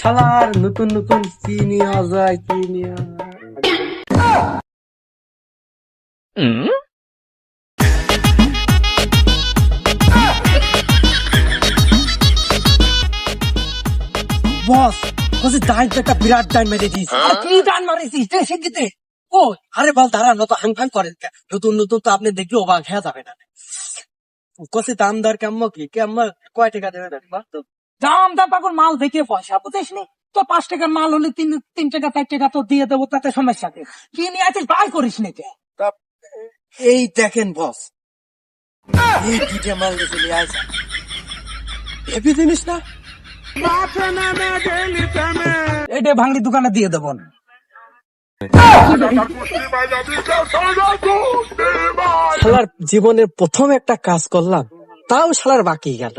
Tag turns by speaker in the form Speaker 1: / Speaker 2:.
Speaker 1: শালার নতুন নতুন কি নেওয়া যায় কি নেওয়া বস বলছি ডাইন তো একটা বিরাট ডাইন মেরে দিস কি ডাইন মারিছিস শিখিতে ও আরে বল দাঁড়া নত হাং ফাং করেন নতুন নতুন তো আপনি দেখলে অবাক হয়ে যাবে না কষে দাম দর কেমন কি কেমন কয় টাকা দেবে দাম দাম পাগল মাল দেখে পয়সা বুঝিস নি তো 5 টাকার মাল হলে 3 টাকা 4 টাকা তো দিয়ে দেবো তাতে সমস্যা কি কি নিয়ে আছিস বাই করিস নি এই দেখেন বস এই দুইটা মাল দিয়েছিলি আজ হেভি জিনিস না এটা ভাঙড়ি দোকানে দিয়ে দেবো না শালার জীবনের প্রথম একটা কাজ করলাম তাও শালার বাকি গেল